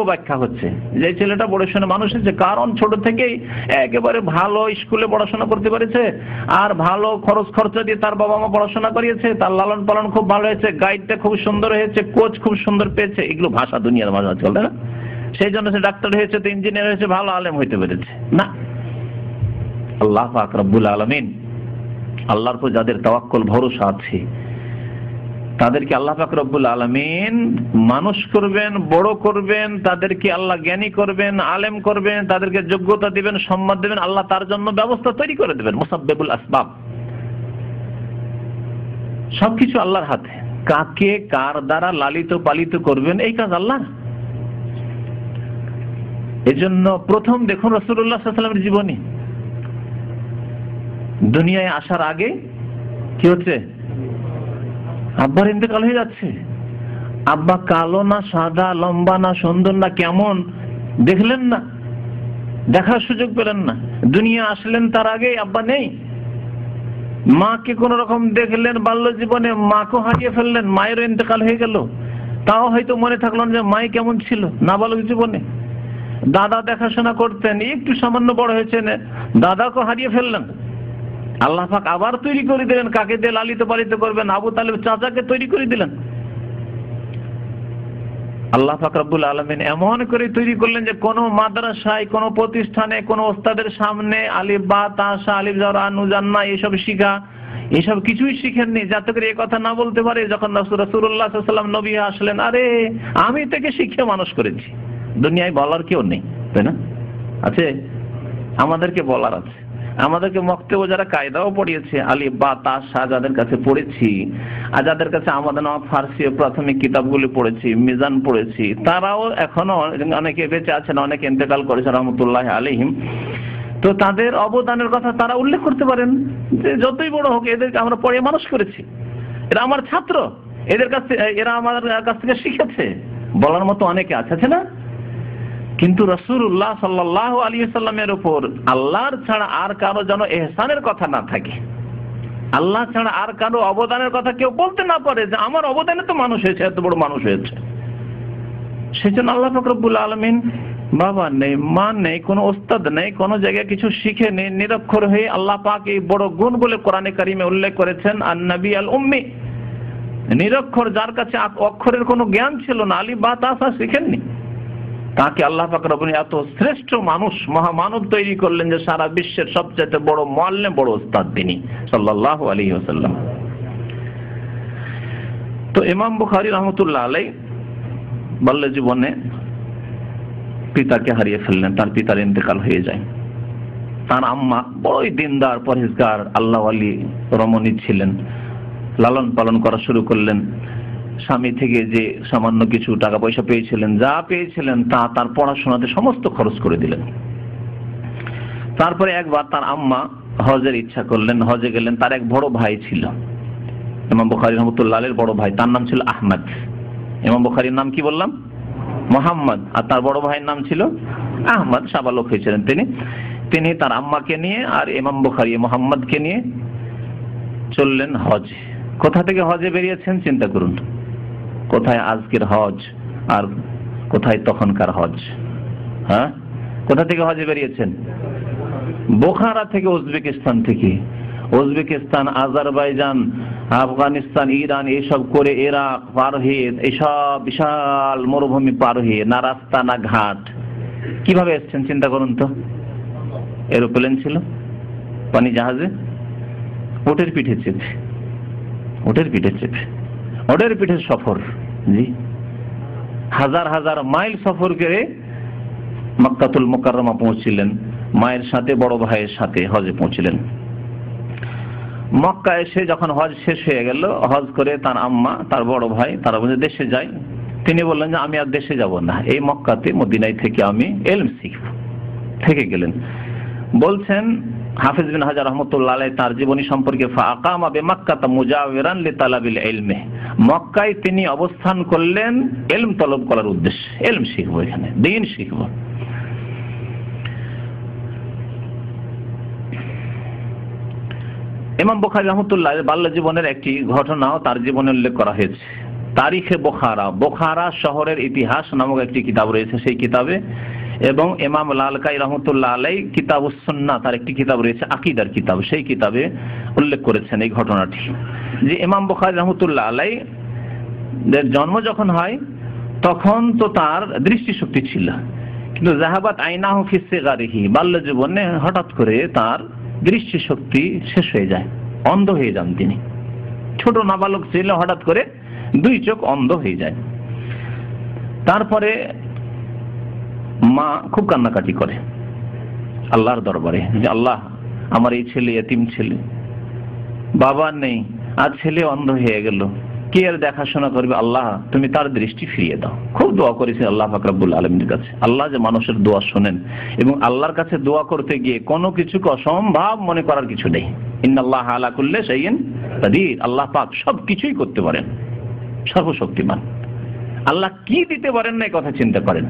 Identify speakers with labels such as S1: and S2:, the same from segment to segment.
S1: ব্যাখ্যা হচ্ছে যে ছেলেটা পড়াশোনা মানুষ হচ্ছে কারণ ছোট থেকেই একেবারে ভালো স্কুলে পড়াশোনা করতে পেরেছে, আর ভালো খরচা দিয়ে তার বাবা মা পড়াশোনা করিয়েছে, তার লালন পালন খুব ভালো হয়েছে, গাইডটা খুব সুন্দর হয়েছে, কোচ খুব সুন্দর পেয়েছে। এগুলো ভাষা দুনিয়ার মাঝে আজকাল, তাই না? সেই জন্য সে ডাক্তার হয়েছে, তো ইঞ্জিনিয়ার হয়েছে, ভালো আলেম হইতে পেরেছে না। আল্লাহ পাক রব্বুল আলামিন, আল্লাহর উপর যাদের তাওয়াক্কুল ভরসা আছে তাদেরকে আল্লাহ পাক রব্বুল আলামিন মানুষ করবেন, বড় করবেন, তাদেরকে আল্লাহ জ্ঞানী করবেন, আলেম করবেন, তাদেরকে যোগ্যতা দিবেন, সম্মান দিবেন, আল্লাহ তার জন্য ব্যবস্থা তৈরি করে দেবেন। মুসাব্বিবুল আসবাব, সবকিছু আল্লাহর হাতে। কাকে কার দ্বারা লালিত পালিত করবেন এই কাজ আল্লাহ। এজন্য প্রথম দেখুন রাসূলুল্লাহ সাল্লাল্লাহু আলাইহি ওয়াসাল্লামের জীবনী। দুনিয়ায় আসার আগে কি হচ্ছে? আব্বার ইন্তেকাল হয়ে যাচ্ছে। আব্বা কালো না সাদা, লম্বা না সুন্দর না কেমন দেখলেন না, দেখার সুযোগ পেলেন না। দুনিয়া আসলেন তার আগে আব্বা নেই। মাকে কোন রকম দেখলেন বাল্য জীবনে, মাকে হারিয়ে ফেললেন, মায়েরও ইন্তেকাল হয়ে গেল। তাও হয়তো মনে থাকলো যে মাই কেমন ছিল নাবালক জীবনে। দাদা দেখাশোনা করতেন, একটু সামান্য বড় হয়েছেন, দাদাকে হারিয়ে ফেললেন। আল্লাহ পাক আবার তৈরি করে দিলেন, কাকে দিয়ে লালিত পালিত করবেন? আবু তালেব চাচাকে তৈরি করে দিলেন। আল্লাহ পাক রব্বুল আলামিন এমন করে তৈরি করলেন যে কোন মাদ্রাসায়, কোন প্রতিষ্ঠানে, কোন ওস্তাদের সামনে আলিফ বা তাসা, আলিফ জার নুজান্না এসব শিখা, এসব কিছুই শিখেননি, যাতে করে এই কথা না বলতে পারে যখন রাসূলুল্লাহ সাল্লাল্লাহু আলাইহি ওয়াসাল্লাম নবী আসলেন, আরে আমি থেকে শিখে মানুষ করেছি। দুনিয়ায় বলার কেউ নেই, তাই না? আছে? আমাদেরকে বলার আছে। আমাদেরকে মক্তব যারা কায়দাও পড়িয়েছে, আলিফ বা তাসা যাদের কাছে পড়েছি, আর যাদের কাছে আমাদের ফার্সি প্রাথমিক কিতাবগুলি পড়েছি, মিজান পড়েছি, তারাও এখনো অনেকে বেঁচে আছেন, অনেকে ইন্তেকাল করেছে রাহমাতুল্লাহি আলাইহিম। তো তাদের অবদানের কথা তারা উল্লেখ করতে পারেন যে যতই বড় হোক এদেরকে আমরা পড়ে মানুষ করেছি, এরা আমার ছাত্র, এদের কাছে এরা আমার কাছ থেকে শিখেছে, বলার মতো অনেকে আছে না? কিন্তু রাসূলুল্লাহ সাল্লাল্লাহু আলাইহি ওয়াসাল্লামের উপর আল্লাহর ছাড়া আর কারো যেন ইহসানের কথা না থাকে, আল্লাহ ছাড়া আর কারো অবদানের কথা কেউ বলতে না পারে যে আমার অবদানে তো মানুষ হয়েছে, এত বড় মানুষ হয়েছে। সেজন্য আল্লাহ পাক রব্বুল আলামিন বাবা নেই, মা নেই, কোনো ওস্তাদ নেই, কোনো জায়গায় কিছু শিখে নেই, নিরক্ষর হয়ে আল্লাহ পাক এই বড় গুণ বলে কোরআনে কারিমে উল্লেখ করেছেন, আন-নবী আল উম্মি, নিরক্ষর, যার কাছে অক্ষরের কোনো জ্ঞান ছিল না, আলিফ বা তাসা শিখেননি, তাকে আল্লাহ পাক রব্বুল এত শ্রেষ্ঠ মানুষ, মহামানব তৈরি করলেন যে সারা বিশ্বের সবচেয়ে বড় মুআল্লিম, বড় ওস্তাদ তিনি সাল্লাল্লাহু আলাইহি ওয়াসাল্লাম। তো ইমাম বুখারী রাহমাতুল্লাহ আলাইহি বাল্য জীবনে পিতাকে হারিয়ে ফেললেন, তার পিতার ইন্তেকাল হয়ে যায়। তার আম্মা বড়ই দিনদার, পরহেজগার, আল্লাহ ওয়ালি রমণী ছিলেন, লালন পালন করা শুরু করলেন। স্বামী থেকে যে সামান্য কিছু টাকা পয়সা পেয়েছিলেন, যা পেয়েছিলেন তা তার পড়াশোনাতে সমস্ত খরচ করে দিলেন। তারপরে একবার তার আম্মা হজের ইচ্ছা করলেন, হজে গেলেন। তার এক বড় ভাই ছিল, ইমাম বুখারী রাহমাতুল্লাহ আলাইহির বড় ভাই, তার নাম ছিল আহমদ। ইমাম বুখারীর নাম কি বললাম? মুহাম্মদ। আর তার বড় ভাইয়ের নাম ছিল আহমদ, সাবালক হয়েছিলেন তিনি তার আম্মাকে নিয়ে আর ইমাম বুখারী মুহাম্মদকে নিয়ে চললেন হজে। কোথা থেকে হজে বেরিয়েছেন চিন্তা করুন, কোথায় আজকের হজ আর কোথায় তখনকার হজ? হ্যাঁ, কোথা থেকে হজে বেরিয়েছেন? বোখারা থেকে, উজবেকিস্তান থেকে। উজবেকিস্তান, আজারবাইজান, আফগানিস্তান, ইরান এইসব করে ইরাক পার হয়ে, এইসব বিশাল মরুভূমি পার হয়ে, না রাস্তা না ঘাট, কিভাবে এসছেন চিন্তা করুন তো। এরোপ্লেন ছিল, পানি জাহাজে, ওটের পিঠে চেপে, ওটের পিঠে সফর। জি, হাজার হাজার মাইল সফর করে মক্কাতুল মুকাররমা পৌঁছিলেন, মায়ের সাথে, বড় ভাইয়ের সাথে হজে পৌঁছিলেন। মক্কা এসে যখন হজ শেষ হয়ে গেল, হজ করে তার আম্মা, তার বড় ভাই, তারা বলে দেশে যাই। তিনি বললেন যে আমি আর দেশে যাব না, এই মক্কাতে, মদিনায় থেকে আমি ইলম শিখব। থেকে গেলেন। বলছেন হাফিজ বিন হাজার রাহমাতুল্লাহ আলাইহি তার জীবনী সম্পর্কে, ফাআকামা বিমাক্কাতা মুজাওয়িরান লিতালাবিল ইলমি, মক্কায় তিনি অবস্থান করলেন ইলম তলব করার উদ্দেশ্যে, ইলম শিখব, এখানে দ্বীন শিখব। ইমাম বুখারী রাহমাতুল্লাহ বাল্য জীবনের একটি ঘটনাও তার জীবনে উল্লেখ করা হয়েছে। তারিখে বোখারা, বোখারা শহরের ইতিহাস নামক একটি কিতাব রয়েছে সেই কিতাবে, এবং ইমাম লালকাই রহমতুল্লাহ আলাই কিতাবুস সুন্নাহ তার একটি কিতাব রয়েছে আকীদার কিতাব, সেই কিতাবে উল্লেখ করেছেন এই ঘটনাটি যে ইমাম বুখারী রহমতুল্লাহ আলাই এর জন্ম যখন হয় তখন তো তার দৃষ্টিশক্তি ছিল, কিন্তু জাহাবাত আইনাহু ফি সিগারিহি, বাল্য জীবনে হঠাৎ করে তার দৃষ্টিশক্তি শেষ হয়ে যায়, অন্ধ হয়ে যান তিনি। ছোট নাবালক ছিল, হঠাৎ করে দুই চোখ অন্ধ হয়ে যায়। তারপরে মা খুব কান্নাকাটি করে আল্লাহর দরবারে যে আল্লাহ, আমার এই ছেলে এতিম ছেলে, বাবা নেই, আর ছেলে অন্ধ হয়ে গেল, কে আর দেখাশোনা করবে? আল্লাহ তুমি তার দৃষ্টি ফিরিয়ে দাও। খুব দোয়া করেছে আল্লাহ পাক রব্বুল আলামিনের কাছে। আল্লাহ যে মানুষের দোয়া শোনেন, এবং আল্লাহর কাছে দোয়া করতে গিয়ে কোনো কিছুকে অসম্ভব মনে করার কিছু নেই। ইন্নাল্লাহা আলা কুল্লি শাইইন কাদির, আল্লাহ পাক সব কিছুই করতে পারেন, সর্বশক্তিমান। আল্লাহ কি দিতে পারেন না এই কথা চিন্তা করেন,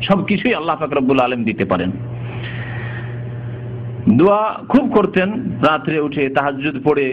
S1: সবকিছুই আল্লাহ পাক রব্বুল আলামিন দিতে পারেন। দোয়া খুব করতেন, রাত্রে উঠে তাহাজ্জুদ পড়ে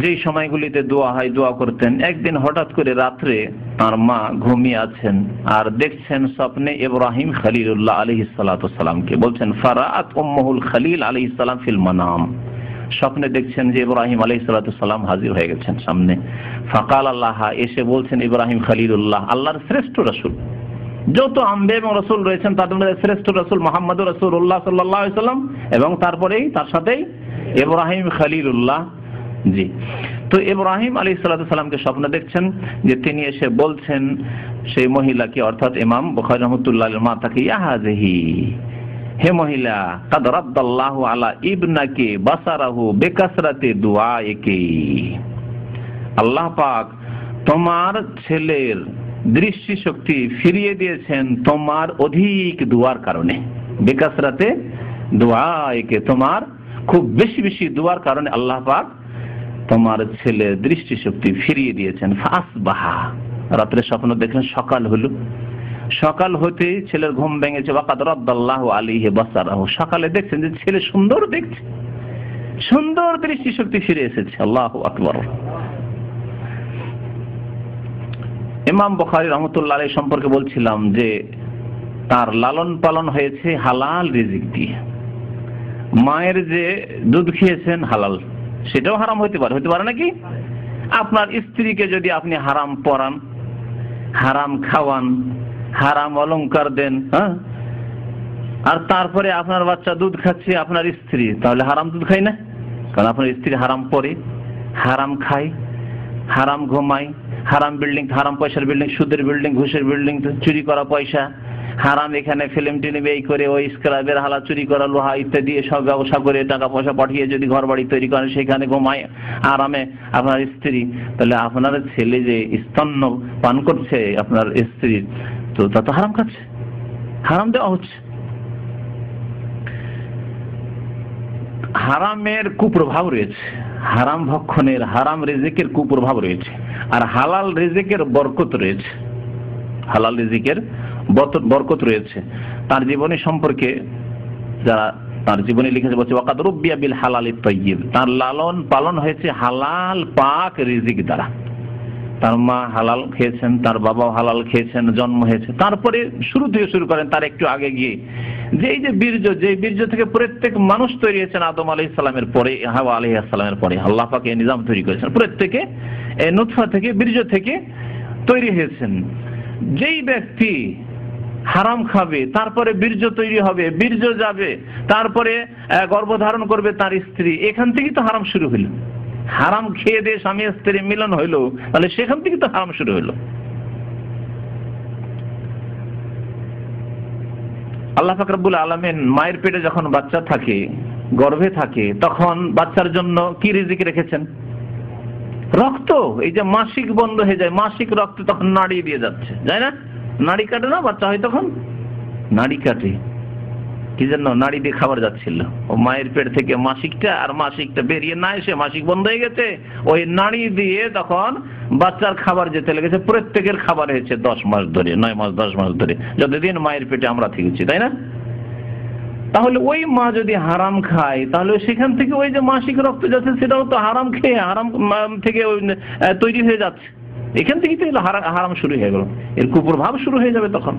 S1: যেই সময়গুলিতে দোয়া হয় দোয়া করতেন। একদিন হঠাৎ করে রাত্রে তার মা ঘুমিয়ে আছেন আর দেখছেন স্বপ্নে ইব্রাহিম খলিলুল্লাহ আলাইহিস সালাতু সালামকে, বলছেন ফারাআত উম্মুল খলিল আলাইহিস সালাম ফিল মানাম, স্বপ্নে দেখছেন যে ইব্রাহিম আলাইহিস সালাতু সালাম হাজির হয়ে গেছেন সামনে। ফাকাল আল্লাহ, এসে বলছেন ইব্রাহিম খলিলুল্লাহ, আল্লাহর শ্রেষ্ঠ রাসূল, যত আম্বিয়া এবং রাসূল রয়েছেন তাদের মধ্যে শ্রেষ্ঠ রাসূল মুহাম্মদুর রাসূলুল্লাহ সাল্লাল্লাহু আলাইহি সাল্লাম, এবং তারপরেই তার সাথেই ইব্রাহিম খলিলুল্লাহ। জি, তো ইব্রাহিম আলাইহিস সালাতু সালামকে স্বপ্নে দেখছেন যে তিনি এসে বলছেন সেই মহিলাকে, অর্থাৎ ইমাম বুখারী রাহমাতুল্লাহ আলাইহির মা তাকে, ইয়া হাযিহি, হে মহিলা, কাদ রাদ্দাল্লাহু আলা ইবনাকি বাসারাহু বিকাসরাতি দুআইকি, আল্লাহ পাক তোমার ছেলের দৃষ্টি শক্তি ফিরিয়ে দিয়েছেন তোমার অধিক দুয়ার কারণে। বিকাসরাতে দুআইকে, তোমার খুব বেশি বেশি দুয়ার কারণে আল্লাহ পাক তোমার ছেলের দৃষ্টি শক্তি ফিরিয়ে দিয়েছেন। ফাসবাহা, রাত্রে স্বপ্ন দেখলেন সকাল হলো, সকাল হতে ছেলের ঘুম ভেঙেছে। ওয়াকাদ রাদ্দাল্লাহু আলাইহি বাসারাহু, সকালে দেখছেন যে ছেলে সুন্দর দেখছে, সুন্দর দৃষ্টি শক্তি ফিরে এসেছে। আল্লাহু আকবার। ইমাম বুখারী রাহমাতুল্লাহ আলাইহি সম্পর্কে বলছিলাম যে তার লালন পালন হয়েছে হালাল রিজিক দিয়ে। মায়ের যে দুধ খেয়েছেন হালাল, সেটাও হারাম হতে পারে, হতে পারে নাকি? আপনার স্ত্রীকে যদি আপনি হারাম পরান, হারাম খাওয়ান, হারাম অলংকার দেন, হ্যাঁ, আর তারপরে আপনার বাচ্চা দুধ খাচ্ছে আপনার স্ত্রী, তাহলে হারাম দুধ খায় না? কারণ আপনার স্ত্রী হারাম পরে, হারাম খায়, হারাম ঘুমায়, হারাম বিল্ডিং, হারাম পয়সার বিল্ডিং, সুদের বিল্ডিং, ঘুষের বিল্ডিং, চুরি করা পয়সা, হারাম এখানে ফিল্ম টিনি এই করে ওই স্ক্র্যাপের হালা, চুরি করা লোহা ইত্যাদি সব ব্যবসা করে টাকা পয়সা পাঠিয়ে যদি ঘর বাড়ি তৈরি করেন, সেখানে ঘুমায় আরামে আপনার স্ত্রী, তাহলে আপনার ছেলে যে স্তন্য পান করছে আপনার স্ত্রীর, তো তা তো হারাম খাচ্ছে, হারাম দেওয়া হচ্ছে। হারামের কুপ্রভাব রয়েছে, হারাম ভক্ষণের, হারাম রিজিকের কুপ্রভাব রয়েছে, আর হালাল রিজিকের বরকত রয়েছে। হালাল রিজিকের বরকত রয়েছে। তার জীবনী সম্পর্কে যারা তার জীবনী লিখেছে বলছে ওয়াকাদ রুব্বিয়া বিল হালালিত তাইয়্যিব, তার লালন পালন হয়েছে হালাল পাক রিজিক দ্বারা। তার মা হালাল খেয়েছেন, তার বাবাও হালাল খেয়েছেন, জন্ম হয়েছে। তারপরে শুরু থেকে শুরু করেন তার একটু আগে গিয়ে যে এই যে বীর্য, যে বীর্য থেকে প্রত্যেক মানুষ তৈরি হয়েছেন আদম আলাইহিস সালামের পরে, হাওয়া আলাইহিস সালামের পরে আল্লাহ পাক এই নিজাম তৈরি করেছেন। প্রত্যেকে এই নুতফা থেকে, বীর্য থেকে তৈরি হয়েছেন। যেই ব্যক্তি হারাম খাবে, তারপরে বীর্য তৈরি হবে, বীর্য যাবে, তারপরে গর্ভধারণ করবে তার স্ত্রী, এখান থেকেই তো হারাম শুরু হইল। হারাম খেয়ে দিয়ে স্বামী স্ত্রী মিলন হইলো, তাহলে সেখান থেকে তো হারাম শুরু হইলো। আল্লাহ পাক রব্বুল আলামিন মায়ের পেটে যখন বাচ্চা থাকে, গর্ভে থাকে, তখন বাচ্চার জন্য কি রিজিক রেখেছেন? রক্ত। এই যে মাসিক বন্ধ হয়ে যায়, মাসিক রক্ত তখন নাড়ি দিয়ে যাচ্ছে, যায় না? নাড়ি কাটে না বাচ্চা হয় তখন? নাড়ি কাটে কি জন্য? নাড়ি দিয়ে খাবার যাচ্ছিল, ও মায়ের পেট থেকে মাসিকটা, আর মাসিকটা বেরিয়ে না এসে মাসিক বন্ধ হয়ে গেছে, ওই নাড়ি দিয়ে তখন বাচ্চার খাবার যেতে লেগেছে। প্রত্যেকের খাবার হয়েছে 10 মাস ধরে, 9 মাস 10 মাস ধরে, যতদিন মায়ের পেটে আমরা থেকেছি, তাই না? তাহলে ওই মা যদি হারাম খায়, তাহলে সেখান থেকে ওই যে মাসিক রক্ত যাচ্ছে সেটাও তো হারাম খেয়ে, হারাম থেকে তৈরি হয়ে যাচ্ছে। এখান থেকেই তো হারাম শুরু হয়ে গেল, এর কুপ্রভাব শুরু হয়ে যাবে তখন।